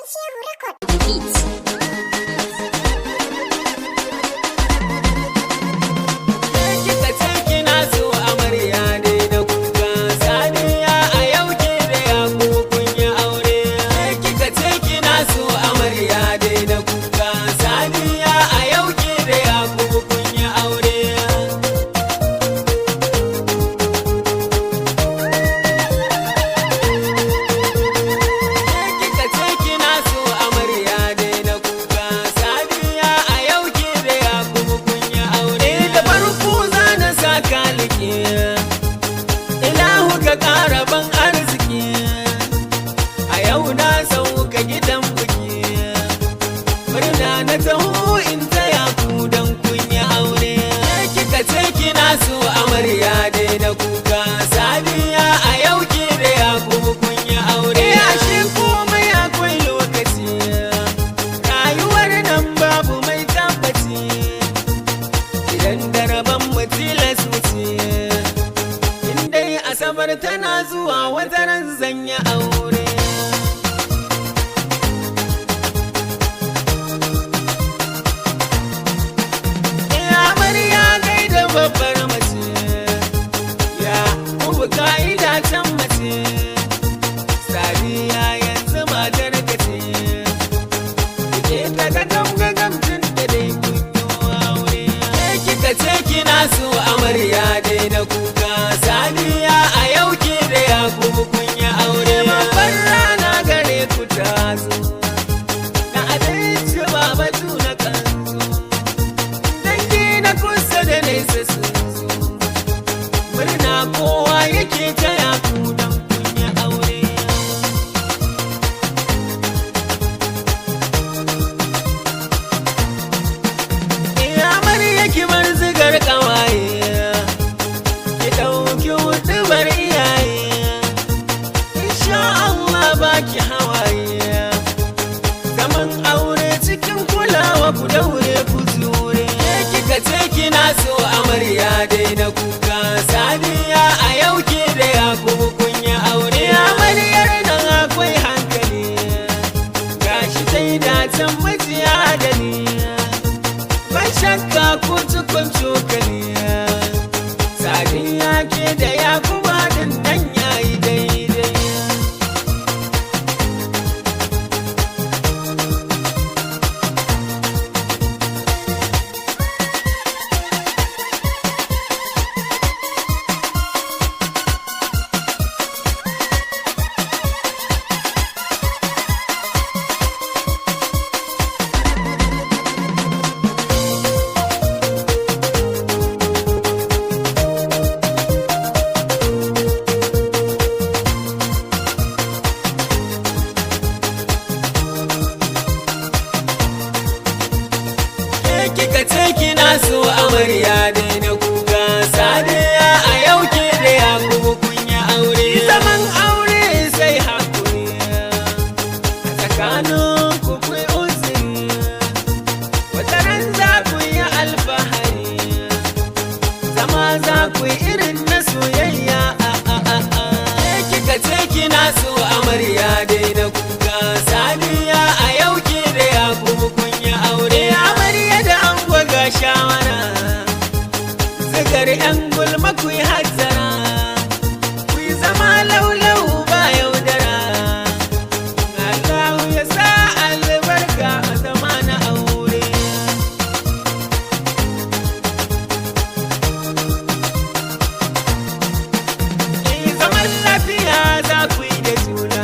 Shehu Record Beats. Asabar tana zuwa wataran zanya aure. Amarya gaida babbar mace, ya kubu ka'ida can mace, Sadiya yanzu matar ka ce, ke ta gagam tun da dai kun yi aure. Kika ce kina so amarya dai da kuka, Sadiya a yau ke da Yakubu kun yi aure. Babbar rana gare ku ta zo, na abinci ba batu na kanzo, dangi na kusa da nesa sun zo, murna kowa yake ta Yaku don kun yi aure. Amarya ki bar zigar ƙawaye, ki ɗauki huɗubar iyaye, insha Allah baki hawaye, zaman aure cikin kulawa ku daure ku zure. Kika ce kina so amarya dai da kuka, Sadiya a yau ke da Yakubu kun yi aure. Amaryar nan akwai hankali, gashi sai dacen majiya da ni, ban shakka ko cikon cokali. Sadiya ke da Yakubu din nan yayi daidai. Kika ce kina so amarya dai na kuka, Sadiya a yau ke da Yakubu kun yi aure. Zaman aure sai hakuri, a tsakanin ku kuyi uzuri, wataran za ku yi alfahari, zama za ku yi irin na soyayya. Kika ce kina so amarya dai na kuka, Sadiya a yau ke da Yakubu kun yi aure. Amarya da ango ga shawara, zigar 'yan gulma ku yi hazzara, ku yi zama laulau ba yaudara, Allahu ya sa albarka a zama na aure. Zaman lafiya za ku yi da juna,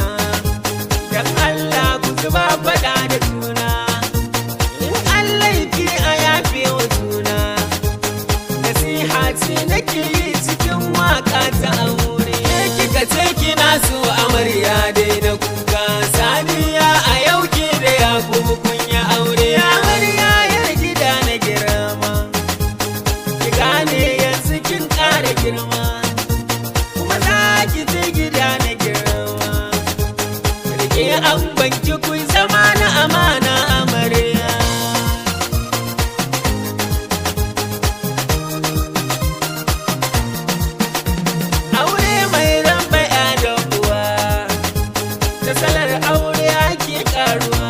don Allah ku zuba faɗa da juna, in Allah ki a yafe wa juna, nasiha ce nake yi cikin waka ta aure. Kika ce kina so amarya dai da kuka, Sadiya a yau ke da Yakubu kun yi aure. Amarya yar gida na girma, ki gane yanzu kin ƙara girma, kuma za ki je gida na girma, rike an banki kun zama na amana amarya. Aure mai ramba ya da uwa, da salar aure ake karuwa.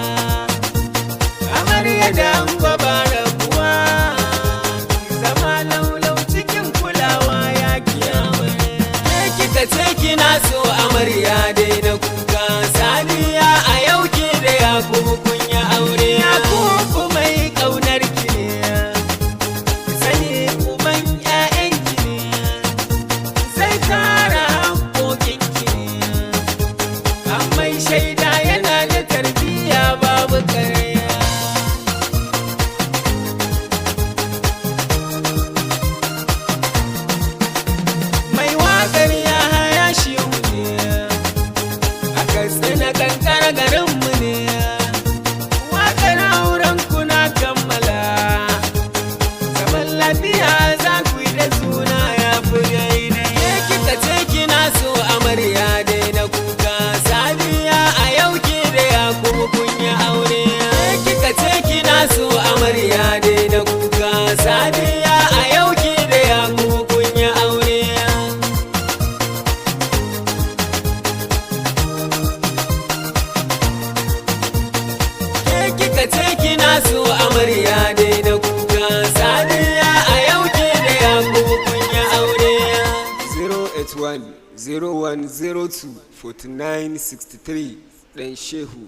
kika ce kina so amarya dai na kuka Sadiya a yau ke da Yakubu kun yi aure 081 0102 4963 Dan Shehu